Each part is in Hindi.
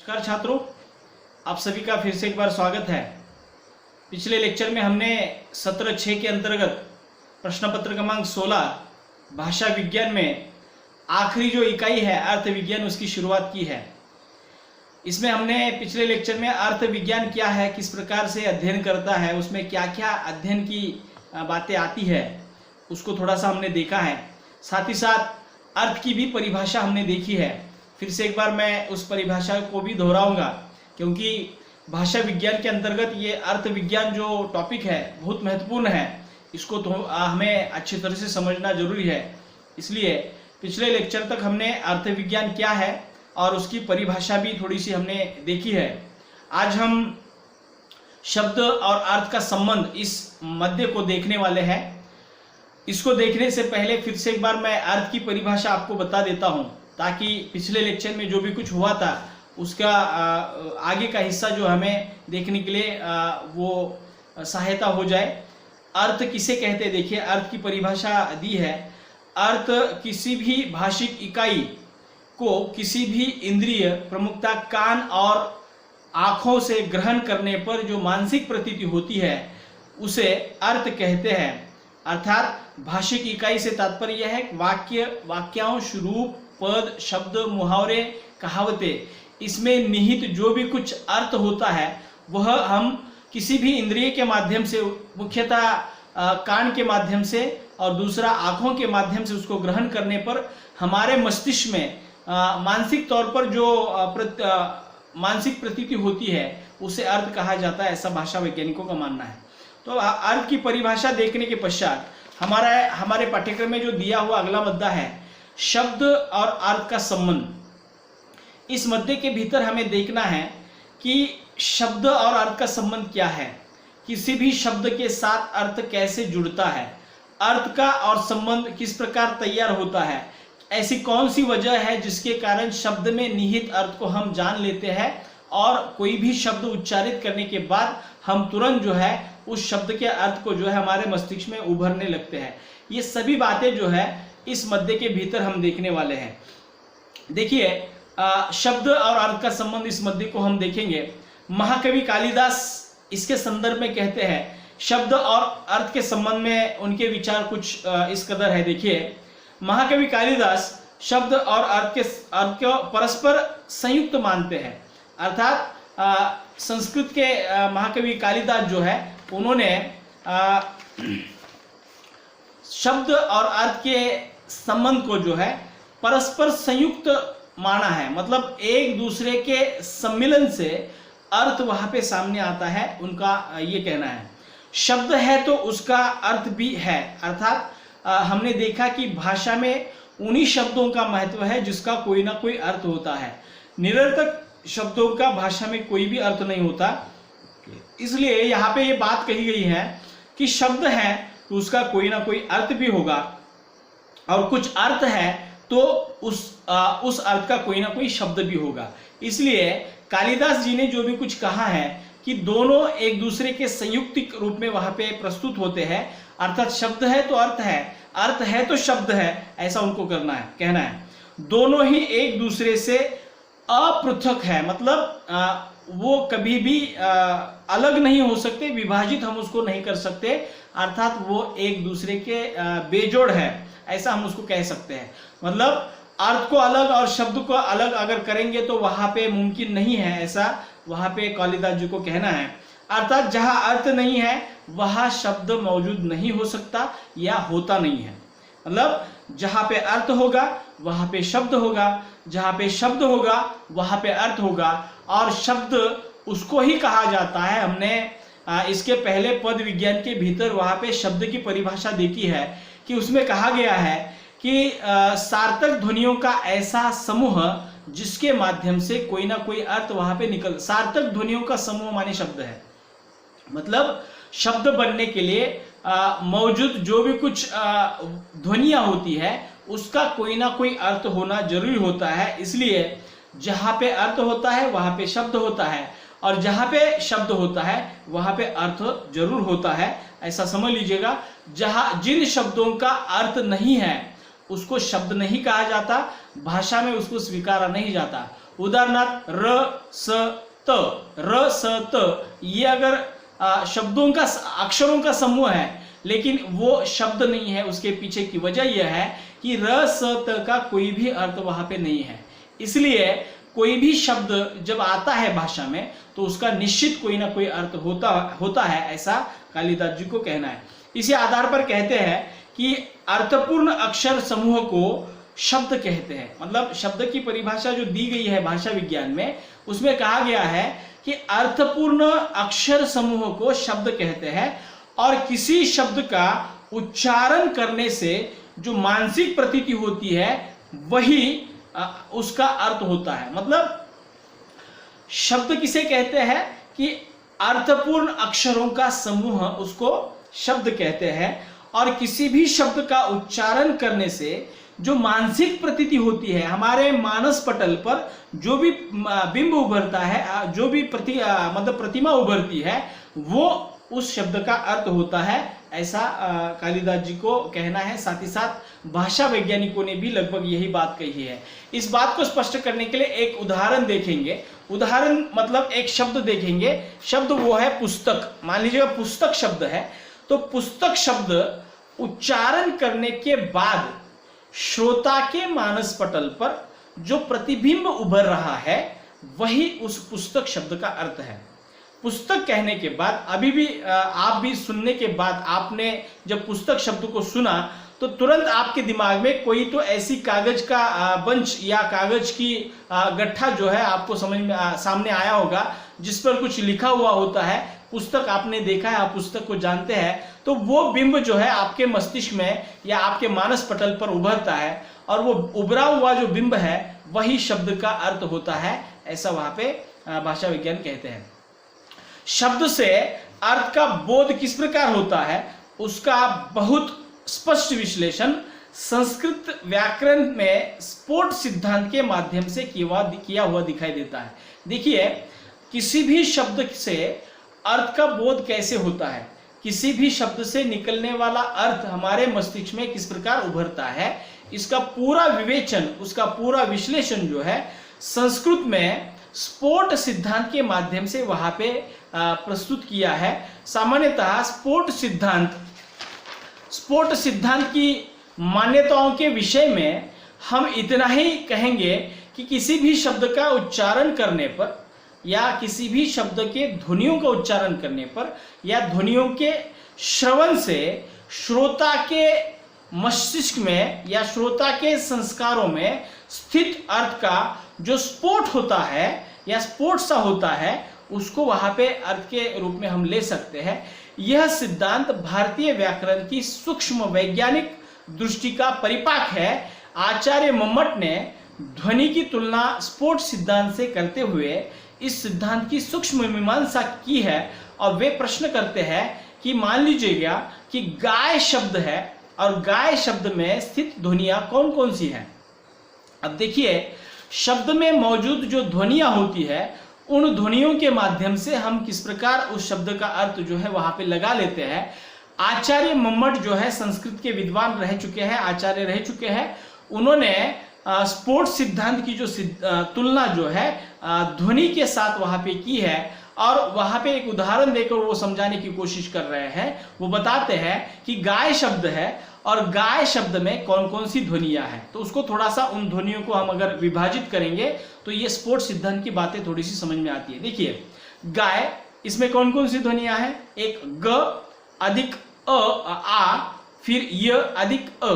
नमस्कार छात्रों, आप सभी का फिर से एक बार स्वागत है। पिछले लेक्चर में हमने सत्र 6 के अंतर्गत प्रश्न पत्र क्रमांक 16 भाषा विज्ञान में आखिरी जो इकाई है अर्थ विज्ञान, उसकी शुरुआत की है। इसमें हमने पिछले लेक्चर में अर्थ विज्ञान क्या है, किस प्रकार से अध्ययन करता है, उसमें क्या क्या अध्ययन की बातें आती है, उसको थोड़ा सा हमने देखा है। साथ ही साथ अर्थ की भी परिभाषा हमने देखी है। फिर से एक बार मैं उस परिभाषा को भी दोहराऊंगा, क्योंकि भाषा विज्ञान के अंतर्गत ये अर्थ विज्ञान जो टॉपिक है बहुत महत्वपूर्ण है। इसको तो हमें अच्छी तरह से समझना जरूरी है। इसलिए पिछले लेक्चर तक हमने अर्थ विज्ञान क्या है और उसकी परिभाषा भी थोड़ी सी हमने देखी है। आज हम शब्द और अर्थ का संबंध, इस मध्य को देखने वाले हैं। इसको देखने से पहले फिर से एक बार मैं अर्थ की परिभाषा आपको बता देता हूं, ताकि पिछले लेक्चर में जो भी कुछ हुआ था उसका आगे का हिस्सा जो हमें देखने के लिए वो सहायता हो जाए। अर्थ किसे कहते हैं, देखिए अर्थ की परिभाषा दी है। अर्थ किसी भी भाषिक इकाई को किसी भी इंद्रिय, प्रमुखता कान और आँखों से ग्रहण करने पर जो मानसिक प्रतीति होती है उसे अर्थ कहते हैं। अर्थात भाषिक इकाई से तात्पर्य है वाक्य, वाक्यांश, रूप, पद, शब्द, मुहावरे, कहावतें, इसमें निहित जो भी कुछ अर्थ होता है वह हम किसी भी इंद्रिय के माध्यम से, मुख्यतः कान के माध्यम से और दूसरा आँखों के माध्यम से उसको ग्रहण करने पर हमारे मस्तिष्क में मानसिक तौर पर जो मानसिक प्रतीति होती है उसे अर्थ कहा जाता है, ऐसा भाषा वैज्ञानिकों का मानना है। तो अर्थ की परिभाषा देखने के पश्चात हमारे पाठ्यक्रम में जो दिया हुआ अगला मुद्दा है शब्द और अर्थ का संबंध। इस मुद्दे के भीतर हमें देखना है कि शब्द और अर्थ का संबंध क्या है, किसी भी शब्द के साथ अर्थ कैसे जुड़ता है, अर्थ का और संबंध किस प्रकार तैयार होता है, ऐसी कौन सी वजह है जिसके कारण शब्द में निहित अर्थ को हम जान लेते हैं और कोई भी शब्द उच्चारित करने के बाद हम तुरंत जो है उस शब्द के अर्थ को जो है हमारे मस्तिष्क में उभरने लगते हैं। ये सभी बातें जो है इस मध्य के भीतर हम देखने वाले हैं। देखिए शब्द और अर्थ का संबंध, इस मध्य को हम देखेंगे। महाकवि कालिदास इसके संदर्भ में कहते हैं, शब्द और अर्थ के संबंध में उनके विचार कुछ इस कदर है। देखिए महाकवि कालिदास शब्द और अर्थ को परस्पर संयुक्त मानते हैं। अर्थात संस्कृत के महाकवि कालिदास जो है उन्होंने शब्द और अर्थ के संबंध को जो है परस्पर संयुक्त माना है। मतलब एक दूसरे के सम्मिलन से अर्थ वहां पे सामने आता है, उनका ये कहना है। शब्द है तो उसका अर्थ भी है। अर्थात हमने देखा कि भाषा में उन्हीं शब्दों का महत्व है जिसका कोई ना कोई अर्थ होता है। निरर्थक शब्दों का भाषा में कोई भी अर्थ नहीं होता। इसलिए यहाँ पे ये बात कही गई है कि शब्द है तो उसका कोई ना कोई अर्थ भी होगा, और कुछ अर्थ है तो उस अर्थ का कोई ना कोई शब्द भी होगा। इसलिए कालिदास जी ने जो भी कुछ कहा है कि दोनों एक दूसरे के संयुक्तिक रूप में वहां पे प्रस्तुत होते हैं। अर्थात शब्द है तो अर्थ है, अर्थ है तो शब्द है, ऐसा उनको कहना है। दोनों ही एक दूसरे से अपृथक है, मतलब वो कभी भी अलग नहीं हो सकते, विभाजित हम उसको नहीं कर सकते। अर्थात वो एक दूसरे के बेजोड़ है, ऐसा हम उसको कह सकते हैं। मतलब अर्थ को अलग और शब्द को अलग अगर करेंगे तो वहां पे मुमकिन नहीं है, ऐसा वहां पे कालिदास जी को कहना है। अर्थात जहां अर्थ नहीं है वहां शब्द मौजूद नहीं हो सकता या होता नहीं है। मतलब जहां पे अर्थ होगा वहां पे शब्द होगा, जहां पे शब्द होगा वहां पे अर्थ होगा। और शब्द उसको ही कहा जाता है, हमने इसके पहले पद विज्ञान के भीतर वहां पे शब्द की परिभाषा देखी है कि उसमें कहा गया है कि सार्थक ध्वनियों का ऐसा समूह जिसके माध्यम से कोई ना कोई अर्थ वहां पे निकल। सार्थक ध्वनियों का समूह माने शब्द है। मतलब शब्द बनने के लिए मौजूद जो भी कुछ ध्वनियां होती है उसका कोई ना कोई अर्थ होना जरूरी होता है। इसलिए जहां पे अर्थ होता है वहां पे शब्द होता है, और जहां पे शब्द होता है वहां पे अर्थ जरूर होता है, ऐसा समझ लीजिएगा। जिन शब्दों का अर्थ नहीं है उसको शब्द नहीं कहा जाता, भाषा में उसको स्वीकारा नहीं जाता। उदाहरणार्थ र स त, र स त, ये अगर शब्दों का, अक्षरों का समूह है लेकिन वो शब्द नहीं है, उसके पीछे की वजह यह है कि र स त का कोई भी अर्थ वहां पे नहीं है। इसलिए कोई भी शब्द जब आता है भाषा में तो उसका निश्चित कोई ना कोई अर्थ होता है, ऐसा कालिदास जी को कहना है। इसी आधार पर कहते हैं कि अर्थपूर्ण अक्षर समूह को शब्द कहते हैं। मतलब शब्द की परिभाषा जो दी गई है भाषा विज्ञान में, उसमें कहा गया है कि अर्थपूर्ण अक्षर समूह को शब्द कहते हैं और किसी शब्द का उच्चारण करने से जो मानसिक प्रतीति होती है वही उसका अर्थ होता है। मतलब शब्द किसे कहते हैं कि अर्थपूर्ण अक्षरों का समूह, उसको शब्द कहते हैं और किसी भी शब्द का उच्चारण करने से जो मानसिक प्रतीति होती है, हमारे मानस पटल पर जो भी बिंब उभरता है, जो भी मतलब प्रतिमा उभरती है, वो उस शब्द का अर्थ होता है, ऐसा कालिदास जी को कहना है। साथ ही साथ भाषा वैज्ञानिकों ने भी लगभग यही बात कही है। इस बात को स्पष्ट करने के लिए एक उदाहरण देखेंगे। उदाहरण मतलब एक शब्द देखेंगे। शब्द वो है पुस्तक। मान लीजिएगा पुस्तक शब्द है, तो पुस्तक शब्द उच्चारण करने के बाद श्रोता के मानस पटल पर जो प्रतिबिंब उभर रहा है वही उस पुस्तक शब्द का अर्थ है। पुस्तक कहने के बाद अभी भी आप भी सुनने के बाद आपने जब पुस्तक शब्द को सुना तो तुरंत आपके दिमाग में कोई तो ऐसी कागज का बंच या कागज की गट्ठा जो है आपको समझ में सामने आया होगा, जिस पर कुछ लिखा हुआ होता है। पुस्तक आपने देखा है, आप पुस्तक को जानते हैं, तो वो बिंब जो है आपके मस्तिष्क में या आपके मानस पटल पर उभरता है और वो उभरा हुआ जो बिंब है वही शब्द का अर्थ होता है, ऐसा वहां पे भाषा विज्ञान कहते हैं। शब्द से अर्थ का बोध किस प्रकार होता है उसका बहुत स्पष्ट विश्लेषण संस्कृत व्याकरण में स्फोट सिद्धांत के माध्यम से किया हुआ दिखाई देता है। देखिए, किसी भी शब्द से अर्थ का बोध कैसे होता है, किसी भी शब्द से निकलने वाला अर्थ हमारे मस्तिष्क में किस प्रकार उभरता है, इसका पूरा विवेचन, उसका पूरा विश्लेषण जो है संस्कृत में स्फोट सिद्धांत के माध्यम से वहां पे प्रस्तुत किया है। सामान्यतः स्फोट सिद्धांत की मान्यताओं के विषय में हम इतना ही कहेंगे कि किसी भी शब्द का उच्चारण करने पर या किसी भी शब्द के ध्वनियों का उच्चारण करने पर या ध्वनियों के श्रवण से श्रोता के मस्तिष्क में या श्रोता के संस्कारों में स्थित अर्थ का जो स्फोट होता है या स्फोट सा होता है, उसको वहां पे अर्थ के रूप में हम ले सकते हैं। यह सिद्धांत भारतीय व्याकरण की सूक्ष्म वैज्ञानिक दृष्टि का परिपाक है। आचार्य मम्मट ने ध्वनि की तुलना स्फोट सिद्धांत से करते हुए इस सिद्धांत की सूक्ष्म मीमांसा की है और वे प्रश्न करते हैं कि मान लीजिएगा कि गाय शब्द है और गाय शब्द में स्थित ध्वनियां कौन कौन सी हैं। अब देखिए, शब्द में मौजूद जो ध्वनियां होती है, उन ध्वनियों के माध्यम से हम किस प्रकार उस शब्द का अर्थ जो है वहां पे लगा लेते हैं। आचार्य मम्मट जो है संस्कृत के विद्वान रह चुके हैं, आचार्य रह चुके हैं। उन्होंने स्फोट सिद्धांत की जो तुलना जो है ध्वनि के साथ वहां पे की है और वहां पे एक उदाहरण देकर वो समझाने की कोशिश कर रहे हैं। वो बताते हैं कि गाय शब्द है और गाय शब्द में कौन कौन सी ध्वनियां हैं, तो उसको थोड़ा सा उन ध्वनियों को हम अगर विभाजित करेंगे तो ये स्फोट सिद्धांत की बातें थोड़ी सी समझ में आती है। देखिए, गाय, इसमें कौन कौन सी ध्वनियां हैं, एक ग अधिक आ, फिर य अधिक अ,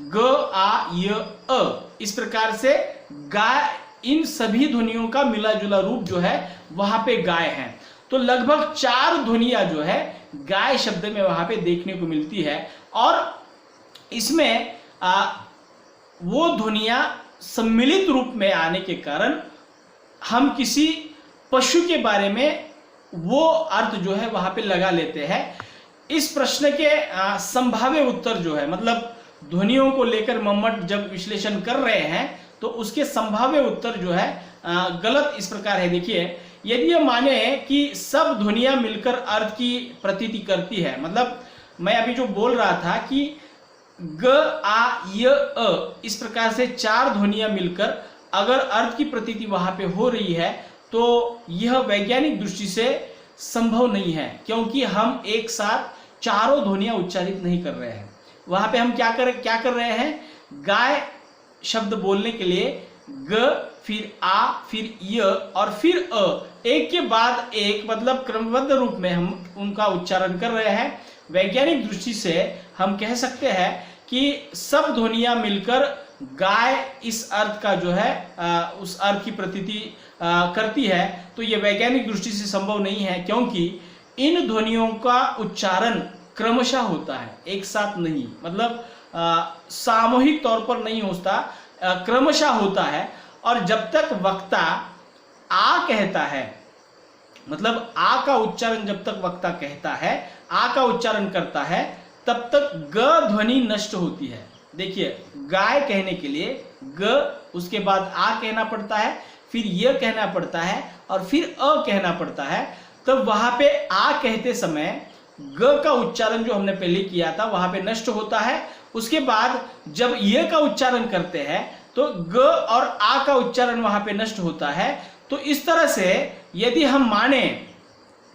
ग आ य अ, इस प्रकार से गाय, इन सभी ध्वनियों का मिला जुला रूप जो है वहां पे गाय है। तो लगभग 4 ध्वनियां जो है गाय शब्द में वहां पे देखने को मिलती है और इसमें वो ध्वनियां सम्मिलित रूप में आने के कारण हम किसी पशु के बारे में वो अर्थ जो है वहां पे लगा लेते हैं। इस प्रश्न के संभाव्य उत्तर जो है, मतलब ध्वनियों को लेकर मम्मट जब विश्लेषण कर रहे हैं तो उसके संभाव्य उत्तर जो है गलत इस प्रकार है। देखिए, यदि ये माने कि सब ध्वनियां मिलकर अर्थ की प्रतीति करती है, मतलब मैं अभी जो बोल रहा था कि ग आ य अ, इस प्रकार से 4 ध्वनियां मिलकर अगर अर्थ की प्रतीति वहां पे हो रही है तो यह वैज्ञानिक दृष्टि से संभव नहीं है, क्योंकि हम एक साथ चारों ध्वनियां उच्चारित नहीं कर रहे हैं। वहां पे हम क्या कर रहे हैं, गाय शब्द बोलने के लिए ग, फिर आ, फिर य और फिर अ, एक के बाद एक मतलब क्रमबद्ध रूप में हम उनका उच्चारण कर रहे हैं। वैज्ञानिक दृष्टि से हम कह सकते हैं कि सब ध्वनियां मिलकर गाय इस अर्थ का जो है उस अर्थ की प्रतीति करती है। तो यह वैज्ञानिक दृष्टि से संभव नहीं है, क्योंकि इन ध्वनियों का उच्चारण क्रमशः होता है, एक साथ नहीं, मतलब सामूहिक तौर पर नहीं होता, क्रमशः होता है। और जब तक वक्ता आ कहता है, मतलब आ का उच्चारण जब तक वक्ता कहता है, आ का उच्चारण करता है, तब तक ग ध्वनि नष्ट होती है। देखिए, गाय कहने के लिए ग, उसके बाद आ कहना पड़ता है, फिर य कहना पड़ता है और फिर अ कहना पड़ता है। तब वहां पे आ कहते समय ग का उच्चारण जो हमने पहले किया था वहां पे नष्ट होता है। उसके बाद जब य का उच्चारण करते हैं तो ग और आ का उच्चारण वहां पे नष्ट होता है। तो इस तरह से यदि हम माने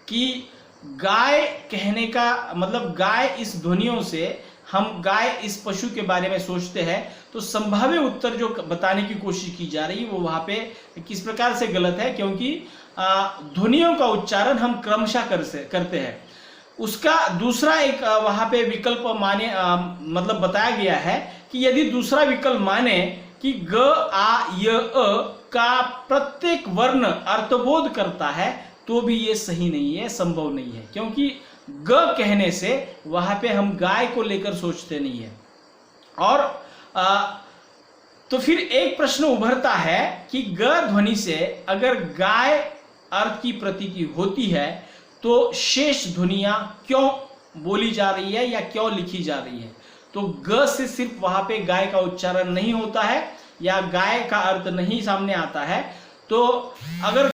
कि गाय कहने का मतलब गाय इस ध्वनियों से हम गाय इस पशु के बारे में सोचते हैं, तो संभाव्य उत्तर जो बताने की कोशिश की जा रही है वो वहां पे किस प्रकार से गलत है, क्योंकि ध्वनियों का उच्चारण हम क्रमशः करते हैं। उसका दूसरा एक वहां पे विकल्प माने मतलब बताया गया है कि यदि दूसरा विकल्प माने कि ग, आ, य, अ का प्रत्येक वर्ण अर्थबोध करता है, तो भी ये सही नहीं है, संभव नहीं है, क्योंकि ग कहने से वहां पे हम गाय को लेकर सोचते नहीं है। और तो फिर एक प्रश्न उभरता है कि ग ध्वनि से अगर गाय अर्थ की प्रतीति होती है तो शेष ध्वनियां क्यों बोली जा रही है या क्यों लिखी जा रही है। तो ग से सिर्फ वहां पे गाय का उच्चारण नहीं होता है या गाय का अर्थ नहीं सामने आता है। तो अगर